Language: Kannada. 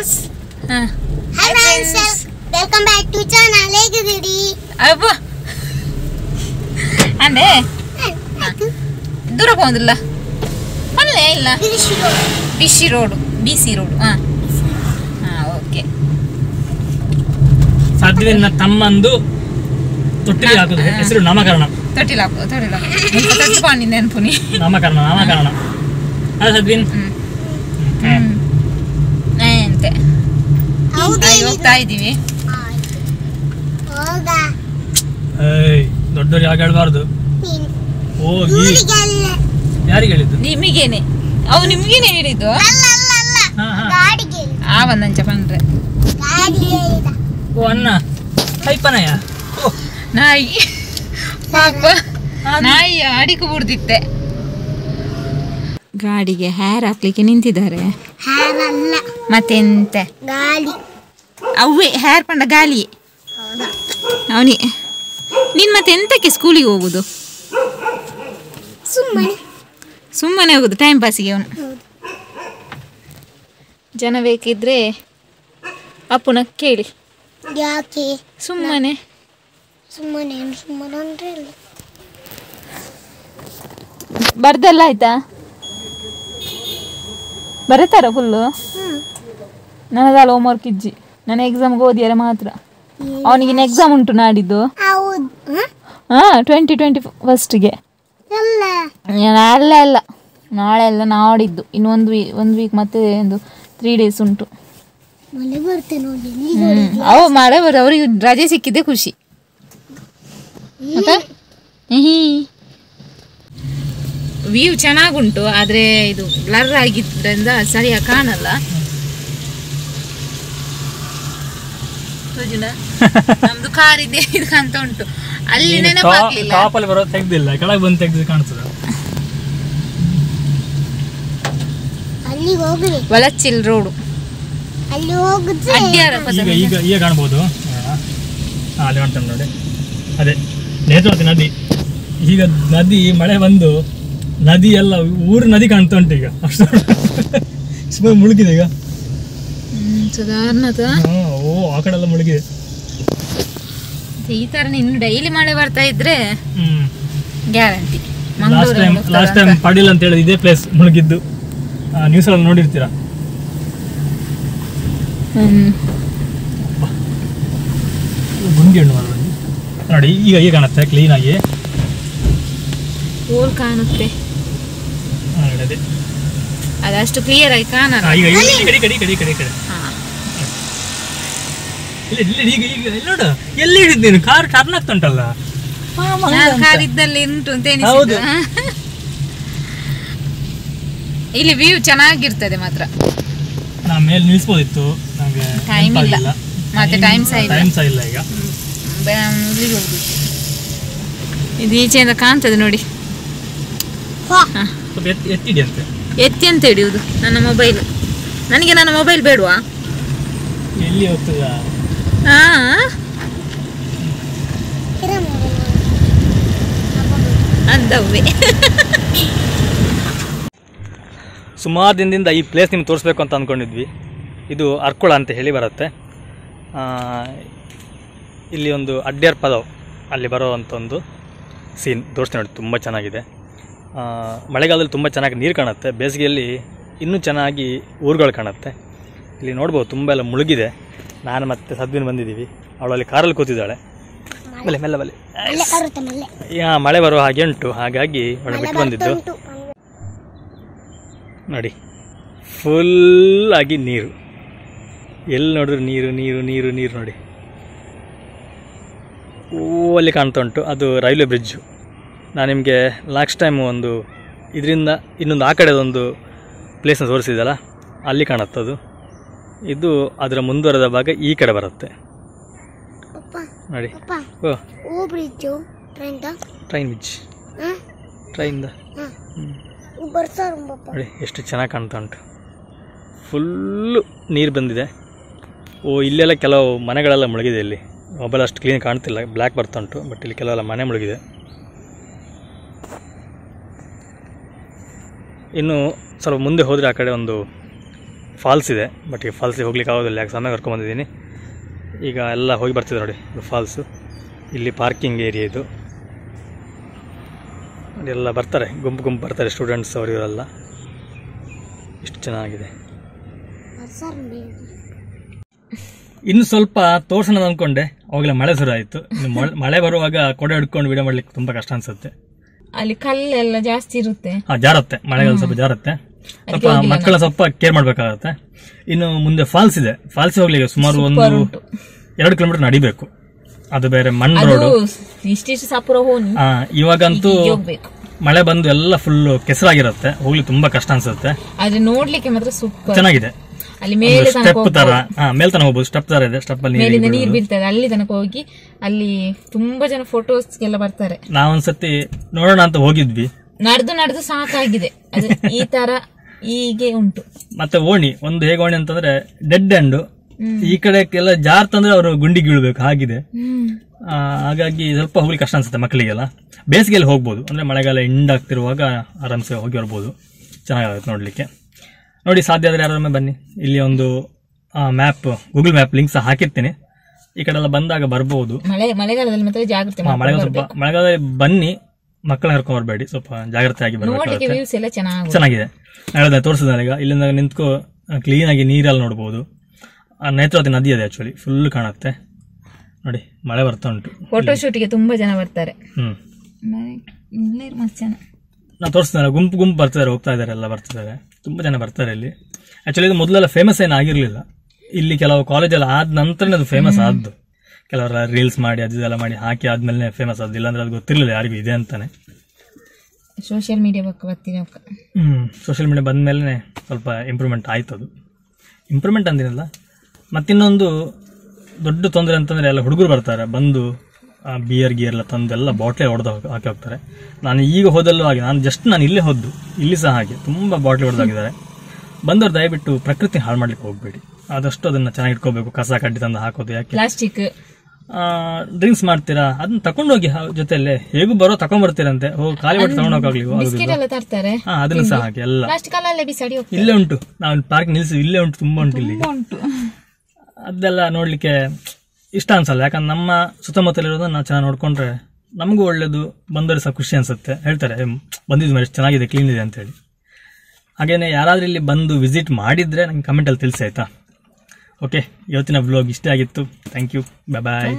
Viewers. Hi friends, welcome back to channel. ಹೇಗಿದ್ದೀರಿ? ಅಬ್ಬಾ ಅಂದೆ ದೂರ ಹೋಗೋದಿಲ್ಲ ಅಲ್ಲೇ ಇಲ್ಲ ಬಿಸಿ ರೋಡು ಹಾಂ ಓಕೆ. ಸಾಧ್ಯವಿಲ್ಲ ತಮ್ಮಂದು ತೊಟ್ಟಿಗೆ ಹಾಕುದು ಹೆಸರು ನಾಮಕರಣ. ತೊಟ್ಟಿಲ್ಲ ತಟ್ಟಿಕೊಂಡಿದ್ದೆ ನೆನಪುನಿ ನಾಮಕರಣ ಅಲ್ಲ ಸದ್ವಿನ್ ಅಂತೆ ಹೋಗ್ತಾ ಇದ್ದೀವಿ. ದೊಡ್ಡವ್ರು ಯಾಕೆ ಹೇಳ್ಬಾರ್ದು. ಹೋಗಿ ಯಾರಿಗೆ ಹೇಳಿದ್ದು? ನಿಮಗೇನೆ ಅವು ನಿಮ್ಗೇನೆ ಹೇಳಿದ್ದು. ಒಂದಂಚ ಬಂದ್ರೆ ಓ ಅನ್ನ ಕೈಪನಯ್ಯ ನಾಯಿ ಪಾಪ ನಾಯಿ ಅಡಿಕು ಬಿಡ್ದಿತ್ತೆ. ಗಾಡಿಗೆ ಹೇರ್ ಹಾಕ್ಲಿಕ್ಕೆ ನಿಂತಿದ್ದಾರೆ. ಮತ್ತೆಂತೆ ಅವೇ ಹೇರ್ ಪಂಡ ಗಾಳಿ ಅವನಿ. ನೀನ್ ಮತ್ತೆ ಎಂತಕ್ಕೆ ಸ್ಕೂಲಿಗೆ ಹೋಗುದು? ಸುಮ್ಮನೆ ಹೋಗುದು ಟೈಮ್ ಪಾಸಿಗೆ. ಅವನು ಜನ ಬೇಕಿದ್ರೆ ಅಪ್ಪನ ಕೇಳಿ. ಯಾಕೆ ಸುಮ್ಮನೆ ಅಂದ್ರೆ ಬರ್ದಲ್ಲ ಆಯ್ತಾ? ಬರೀತಾರ ಫುಲ್ಲು? ನನಗಲ್ಲ ಹೋಮ್ವರ್ಕ್ ಇಜ್ಜಿ. ನನ್ನ ಎಕ್ಸಾಮ್ಗೆ ಓದಿಯಾರ ಮಾತ್ರ. ಅವನಿಗಿನ ಎಕ್ಸಾಮ್ ಉಂಟು ನಾಡಿದ್ದು. 2021ಗೆ ಅಲ್ಲ ನಾಳೆ ಎಲ್ಲ ನಾಡಿದ್ದು. ಇನ್ನು ಒಂದು ವೀಕ್ ಮತ್ತೆ ಒಂದು 3 days ಉಂಟು. ಮಳೆ ಬರ್ತದೆ. ಅವ್ರಿಗೆ ರಜೆ ಸಿಕ್ಕಿದ್ದೆ ಖುಷಿ. ವ್ಯೂ ಚೆನ್ನಾಗುಂಟು, ಆದರೆ ಇದು ಬ್ಲರ್ ಆಗಿದ್ದರಿಂದ ಸರಿಯಾಗಿ ಕಾಣಲ್ಲ. ನಮ್ದು ಕಾರ್ ಇದೆ ಅಂತ ಉಂಟು. ಅಲ್ಲಿ ನೆನಪಾಗ್ಲಿಲ್ಲ. ಟಾಪಲ್ಲಿ ಬರೋ ತೆಗ್ದಿಲ್ಲ, ಕೆಳಗೆ ಬಂದು ತೆಗ್ದು ಕಾಣ್ತದೆ. ವಲಚಿಲ್ ರೋಡು ಅಡ್ಯಾರ ಈಗ ಕಾಣ್ಬೋದು. ಅಲ್ಲಿ ಕಾಣ್ತಾನೆ ನೋಡಿ, ಅದೇ ನೇತ್ರಾವತಿ ನದಿ. ಈಗ ನದಿ ಮಳೆ ಬಂದು ನದಿ ಎಲ್ಲ ಊರು ನದಿ ಕಾಣ್ತಾ ಉಂಟು ಈಗ. ಅಷ್ಟು ಮುಳುಗಿದೆ ಈಗ. ಓ ಆ ಕಡೆ ಎಲ್ಲ ಮುಳುಗಿದೆ. ಈ ತರ ಇನ್ನು ಡೈಲಿ ಮಳೆ ಬರ್ತಾ ಇದ್ರೆ ಗ್ಯಾರಂಟಿ. ಲಾಸ್ಟ್ ಟೈಮ್ ಪಡಿಲ್ ಅಂತ ಹೇಳಿದ್ರೆ ಇದೇ ಪ್ಲೇಸ್ ಮುಳುಗಿದ್ದು. ನ್ಯೂಸ್ ಅಲ್ಲಿ ನೋಡಿರ್ತೀರಾ. ಗುಂಡಿ ಹಣ್ಣು ನೋಡಿ, ಈಗ ಕಾಣುತ್ತೆ ಕ್ಲೀನ್ ಆಗಿ ಕಾಣುತ್ತೆ. ಅದಷ್ಟು ಕ್ಲಿಯರ್ ಆಗಿ ಕಾಣಲ್ಲ. ನೋಡು ಎಲ್ಲಿ ಹಿಡಿದ್ದೇನು, ಕಾರ್ ಟರ್ನ್ ಆಗ್ತಾ ಉಂಟಲ್ಲ. ಕಾರ್ ಇದ್ದಲ್ಲಿ ಉಂಟು ಅಂತ ಎನಿಸಿದ್ದು. ಇಲ್ಲಿ ವ್ಯೂ ಚೆನ್ನಾಗಿರ್ತದೆ ಮಾತ್ರ. ನಾ ಮೇಲೆ ನಿಲ್ಸ್ಬೋದಿತ್ತು, ನಂಗೆ ಟೈಮ್ ಇಲ್ಲ, ಮತ್ತೆ ಟೈಮ್ ಸಹ ಇಲ್ಲ. ಈಗ ಇದು ಈಚೆಯಿಂದ ಕಾಣ್ತದೆ ನೋಡಿ. ಎತ್ತಿ ಅಂತ ಹಿಡಿಯುವುದು ನನ್ನ ಮೊಬೈಲ್. ನನಗೆ ನನ್ನ ಮೊಬೈಲ್ ಬೇಡವಾ? ಎಲ್ಲಿ ಹೋಗ್ತದ? ಅಂದವ್ವೆ. ಸುಮಾರು ದಿನದಿಂದ ಈ ಪ್ಲೇಸ್ ನಿಮ್ಗೆ ತೋರಿಸ್ಬೇಕು ಅಂತ ಅಂದ್ಕೊಂಡಿದ್ವಿ. ಇದು ಅರ್ಕುಳ ಅಂತ ಹೇಳಿ ಬರುತ್ತೆ. ಇಲ್ಲಿ ಒಂದು ಅಡ್ಯಾರ್ ಪದವ್ ಅಲ್ಲಿ ಬರೋವಂಥ ಒಂದು ಸೀನ್ ತೋರಿಸ್ತೀನಿ ನೋಡಿ. ತುಂಬ ಚೆನ್ನಾಗಿದೆ. ಮಳೆಗಾಲದಲ್ಲಿ ತುಂಬ ಚೆನ್ನಾಗಿ ನೀರು ಕಾಣುತ್ತೆ, ಬೇಸಿಗೆಯಲ್ಲಿ ಇನ್ನೂ ಚೆನ್ನಾಗಿ ಊರುಗಳು ಕಾಣುತ್ತೆ. ಇಲ್ಲಿ ನೋಡ್ಬೋದು ತುಂಬ ಎಲ್ಲ ಮುಳುಗಿದೆ. ನಾನು ಮತ್ತೆ ಸದ್ವಿನ್ ಬಂದಿದ್ದೀವಿ. ಅವಳಲ್ಲಿ ಕಾರಲ್ಲಿ ಕೂತಿದ್ದಾಳೆ. ಮೆಲ್ಲ ಮಳೆ ಬರುವ ಹಾಗೆ ಉಂಟು, ಹಾಗಾಗಿ ಅವಳು ಬಿಟ್ಟು ಬಂದಿದ್ದು. ನೋಡಿ ಫುಲ್ಲಾಗಿ ನೀರು, ಎಲ್ಲಿ ನೋಡಿದ್ರು ನೀರು ನೋಡಿ. ಅಲ್ಲಿ ಕಾಣ್ತಾ ಉಂಟು, ಅದು ರೈಲ್ವೆ ಬ್ರಿಡ್ಜು. ನಾನು ನಿಮಗೆ ಲಾಸ್ಟ್ ಟೈಮ್ ಒಂದು ಇದರಿಂದ ಇನ್ನೊಂದು ಆ ಕಡೆದೊಂದು ಪ್ಲೇಸ್ನ ತೋರಿಸಿದಲ್ಲ, ಅಲ್ಲಿ ಕಾಣುತ್ತದು. ಇದು ಅದರ ಮುಂದುವರೆದ ಭಾಗ ಈ ಕಡೆ ಬರುತ್ತೆ ನೋಡಿ. ಟ್ರೈನ್ ಬ್ರಿಡ್ಜ್ ನೋಡಿ, ಎಷ್ಟು ಚೆನ್ನಾಗಿ ಕಾಣ್ತಾ ಉಂಟು. ಫುಲ್ಲು ನೀರು ಬಂದಿದೆ. ಇಲ್ಲೆಲ್ಲ ಕೆಲವು ಮನೆಗಳೆಲ್ಲ ಮುಳುಗಿದೆ. ಇಲ್ಲಿ ಮೊಬೈಲ್ ಅಷ್ಟು ಕ್ಲೀನ್ ಕಾಣ್ತಿಲ್ಲ, ಬ್ಲ್ಯಾಕ್ ಬರ್ತಾ ಉಂಟು. ಬಟ್ ಇಲ್ಲಿ ಕೆಲವೆಲ್ಲ ಮನೆ ಮುಳುಗಿದೆ. ಇನ್ನು ಸ್ವಲ್ಪ ಮುಂದೆ ಹೋದರೆ ಆ ಕಡೆ ಒಂದು ಫಾಲ್ಸ್ ಇದೆ, ಬಟ್ ಈ ಫಾಲ್ಸಿಗೆ ಹೋಗ್ಲಿಕ್ಕೆ ಆಗೋದಿಲ್ಲ, ಯಾಕೆ ಸಮಯ ಕರ್ಕೊಂಡ್ಬಂದಿದ್ದೀನಿ. ಈಗ ಎಲ್ಲ ಹೋಗಿ ಬರ್ತಿದೆ ನೋಡಿ ಫಾಲ್ಸು. ಇಲ್ಲಿ ಪಾರ್ಕಿಂಗ್ ಏರಿಯಾ ಇದು. ಎಲ್ಲ ಬರ್ತಾರೆ, ಗುಂಪು ಬರ್ತಾರೆ ಸ್ಟೂಡೆಂಟ್ಸ್ ಅವರು ಇವರೆಲ್ಲ. ಇಷ್ಟು ಚೆನ್ನಾಗಿದೆ. ಇನ್ನು ಸ್ವಲ್ಪ ತೋರ್ಸೋಣ ಅಂದ್ಕೊಂಡೆ, ಅವಾಗಲೇ ಮಳೆ ಶುರು ಆಯಿತು. ಮಳೆ ಬರುವಾಗ ಕೊಡೆ ಹಿಡ್ಕೊಂಡು ವಿಡಿಯೋ ಮಾಡ್ಲಿಕ್ಕೆ ತುಂಬ ಕಷ್ಟ ಅನ್ಸುತ್ತೆ. ಅಲ್ಲಿ ಕಲ್ಲೆಲ್ಲ ಜಾಸ್ತಿ ಇರುತ್ತೆ, ಜಾರತ್ತೆ, ಮಳೆಗಾಲ ಸ್ವಲ್ಪ ಜಾರತ್ತೆ. ಸ್ವಲ್ಪ ಮಕ್ಕಳ ಸ್ವಲ್ಪ ಕೇರ್ ಮಾಡ್ಬೇಕಾಗತ್ತೆ. ಇನ್ನು ಮುಂದೆ ಫಾಲ್ಸ್ ಇದೆ, ಫಾಲ್ಸ್ ಹೋಗ್ಲಿಕ್ಕೆ ಸುಮಾರು 1-2 ಕಿಲೋಮೀಟರ್ ನಡಿಬೇಕು. ಅದು ಬೇರೆ ಮಣ್ಣು ರೋಡು. ಇವಾಗಂತೂ ಮಳೆ ಬಂದು ಎಲ್ಲ ಫುಲ್ ಕೆಸರಾಗಿರುತ್ತೆ, ಹೋಗ್ಲಿಕ್ಕೆ ತುಂಬಾ ಕಷ್ಟ ಅನ್ಸುತ್ತೆ. ಆದ್ರೆ ನೋಡ್ಲಿಕ್ಕೆ ಮಾತ್ರ ಸೂಪರ್ ಚೆನ್ನಾಗಿದೆ. ಅಲ್ಲಿ ಮೇಲೆ ಸ್ಟೆಪ್ ತರ ಮೇಲ್ ತನಕ ಹೋಗ್ಬೋದು, ಸ್ಟೆಪ್ ತರ ಇದೆ, ಸ್ಟೆಪ್ ಅಲ್ಲಿ ನೀರು ಬೀಳ್ತದೆ, ಅಲ್ಲಿ ತನಕ ಹೋಗಿ ಅಲ್ಲಿ ತುಂಬಾ ಜನ ಫೋಟೋಸ್ ಎಲ್ಲ ಬರ್ತಾರೆ. ನಾವೊಂದ್ಸತಿ ನೋಡೋಣ ಅಂತ ಹೋಗಿದ್ವಿ, ನಡೆದು ಸಾಕಾಗಿದೆ. ಅದು ಈ ತರ ಹೀಗೆ ಉಂಟು. ಮತ್ತೆ ಓಣಿ ಒಂದು ಹೇಗೆ ಓಣಿ ಅಂತಂದ್ರೆ ಡೆಡ್ ಎಂಡ್, ಈ ಕಡೆ ಎಲ್ಲ ಜಾರ್ತಂದ್ರೆ ಅವರು ಗುಂಡಿಗೆ ಬೀಳ್ಬೇಕು ಹಾಗಿದೆ. ಹಾಗಾಗಿ ಸ್ವಲ್ಪ ಹೋಗ್ಲಿಕ್ಕೆ ಕಷ್ಟ ಅನ್ಸುತ್ತೆ ಮಕ್ಕಳಿಗೆಲ್ಲ. ಬೇಸಿಗೆಯಲ್ಲಿ ಹೋಗ್ಬೋದು, ಅಂದ್ರೆ ಮಳೆಗಾಲ ಎಂಡ್ ಆಗ್ತಿರುವಾಗ ಆರಾಮ್ಸೆ ಹೋಗಿ ಬರ್ಬೋದು, ಚೆನ್ನಾಗುತ್ತೆ ನೋಡ್ಲಿಕ್ಕೆ. ನೋಡಿ, ಸಾಧ್ಯ ಆದ್ರೆ ಯಾರೊಮ್ಮೆ ಬನ್ನಿ. ಇಲ್ಲಿ ಒಂದು ಮ್ಯಾಪ್, ಗೂಗಲ್ ಮ್ಯಾಪ್ ಲಿಂಕ್ ಸಹ ಹಾಕಿರ್ತೀನಿ, ಈ ಕಡೆ ಎಲ್ಲ ಬಂದಾಗ ಬರ್ಬೋದು. ಮಳೆಗಾಲದಲ್ಲಿ ಮಾತ್ರ ಜಾಗ್ರತೆ, ಮಳೆಗಾಲದಲ್ಲಿ ಬನ್ನಿ, ಮಕ್ಕಳ ಕರ್ಕೊಂಡ್ ಬರಬೇಡಿ, ಸ್ವಲ್ಪ ಜಾಗ್ರತೆ ಆಗಿ ಬರ್ಬೇಕು. ಚೆನ್ನಾಗಿದೆ, ಹೇಳಿದೆ ತೋರಿಸಿದ. ಈಗ ಇಲ್ಲಿಂದ ನಿಂತ್ಕೊ ಕ್ಲೀನ್ ಆಗಿ ನೀರೆಲ್ಲ ನೋಡ್ಬೋದು. ನೇತ್ರಾವತಿ ನದಿ ಇದೆ, ಆಕ್ಚುಲಿ ಫುಲ್ ಕಾಣುತ್ತೆ ನೋಡಿ. ಮಳೆ ಬರ್ತಾ ಉಂಟು, ಫೋಟೋ ಶೂಟಿಗೆ ತುಂಬಾ ಜನ ಬರ್ತಾರೆ. ನಾ ತೋರಿಸ್ತಾರೆ, ಗುಂಪು ಬರ್ತಾರೆ, ಹೋಗ್ತಾ ಇದಾರೆ, ಎಲ್ಲ ಬರ್ತಿದ್ದಾರೆ, ತುಂಬಾ ಜನ ಬರ್ತಾರೆ ಇಲ್ಲಿ. ಆಕ್ಚುಲಿ ಇದು ಮೊದಲೆಲ್ಲ ಫೇಮಸ್ ಏನು ಆಗಿರ್ಲಿಲ್ಲ ಇಲ್ಲಿ, ಕೆಲವು ಕಾಲೇಜೆಲ್ಲ ಆದ ನಂತರ ಅದು ಫೇಮಸ್ ಆದ್ದು. ಕೆಲವರ ರೀಲ್ಸ್ ಮಾಡಿ ಅದೆಲ್ಲ ಮಾಡಿ ಹಾಕಿ ಆದ್ಮೇಲೆ ಫೇಮಸ್ ಆದ್ದು, ಇಲ್ಲಾಂದ್ರೆ ಅದು ಗೊತ್ತಿರಲಿಲ್ಲ ಯಾರಿಗೂ ಇದೆ ಅಂತಾನೆ. ಸೋಷಿಯಲ್ ಮೀಡಿಯಾ ಸೋಷಿಯಲ್ ಮೀಡಿಯಾ ಬಂದ್ಮೇಲೆ ಸ್ವಲ್ಪ ಇಂಪ್ರೂವ್ಮೆಂಟ್ ಆಯ್ತು. ಅದು ಇಂಪ್ರೂವ್ಮೆಂಟ್ ಅಂದಿರಲ್ಲ. ಮತ್ತಿನ್ನೊಂದು ದೊಡ್ಡ ತೊಂದರೆ ಅಂತಂದ್ರೆ, ಎಲ್ಲ ಹುಡುಗರು ಬರ್ತಾರೆ, ಬಂದು ಬಿಯರ್ ಎಲ್ಲ ತಂದು ಎಲ್ಲ ಬಾಟ್ಲಿ ಹೊಡೆದು ಹಾಕಿ ಹೋಗ್ತಾರೆ. ನಾನು ಈಗ ಹೋದಲ್ಲೂ ಹಾಗೆ, ನಾನು ಇಲ್ಲೇ ಹೋದ್ದು, ಇಲ್ಲಿ ಸಹ ಹಾಗೆ ತುಂಬಾ ಬಾಟ್ಲಿ ಹೊಡೆದಾಗಿದ್ದಾರೆ. ಬಂದವ್ರು ದಯವಿಟ್ಟು ಪ್ರಕೃತಿ ಹಾಳು ಮಾಡ್ಲಿಕ್ಕೆ ಹೋಗ್ಬೇಡಿ, ಆದಷ್ಟು ಅದನ್ನ ಚೆನ್ನಾಗಿ ಇಟ್ಕೋಬೇಕು. ಕಸ ಕಡ್ಡಿ ತಂದು ಹಾಕೋದು ಯಾಕೆ, ಪ್ಲಾಸ್ಟಿಕ್ ಡ್ರಿಂಕ್ಸ್ ಮಾಡ್ತೀರಾ ಅದನ್ನ ತಕೊಂಡೋಗಿ ಜೊತೆಲೆ, ಹೇಗೂ ಬರೋ ತಕೊಂಡ್ಬರ್ತೀರಂತೆ, ಹೋಗಿ ಖಾಲಿ ಹೊಟ್ಟೆ ತಗೊಂಡೋಗ್ಲಿ, ಅದನ್ನ ಸಹ ಹಾಕಿ ಎಲ್ಲ ಇಲ್ಲೇ ಉಂಟು. ನಾವು ಪಾರ್ಕ್ ನಿಲ್ಸಿ ಇಲ್ಲೇ ಉಂಟು, ತುಂಬಾ ಉಂಟು ಇಲ್ಲಿ. ಅದೆಲ್ಲ ನೋಡ್ಲಿಕ್ಕೆ ಇಷ್ಟ ಅನ್ಸಲ್ಲ, ಯಾಕಂದ್ರೆ ನಮ್ಮ ಸುತ್ತಮುತ್ತಲಿರೋದನ್ನ ನಾವು ಚೆನ್ನಾಗಿ ನೋಡ್ಕೊಂಡ್ರೆ ನಮಗೂ ಒಳ್ಳೇದು, ಬಂದವರು ಸಹ ಖುಷಿ ಅನ್ಸುತ್ತೆ. ಹೇಳ್ತಾರೆ ಬಂದಿದ್ದು ಎಷ್ಟು ಚೆನ್ನಾಗಿದೆ, ಕ್ಲೀನ್ ಇದೆ ಅಂತ ಹೇಳಿ. ಹಾಗೇನೆ ಯಾರಾದ್ರೂ ಇಲ್ಲಿ ಬಂದು ವಿಸಿಟ್ ಮಾಡಿದ್ರೆ ನಂಗೆ ಕಮೆಂಟ್ ಅಲ್ಲಿ ತಿಳಿಸಿ, ಆಯ್ತಾ? ಓಕೆ, ಇವತ್ತಿನ ವ್ಲಾಗ್ ಇಷ್ಟೇ ಆಗಿತ್ತು. Thank you, bye.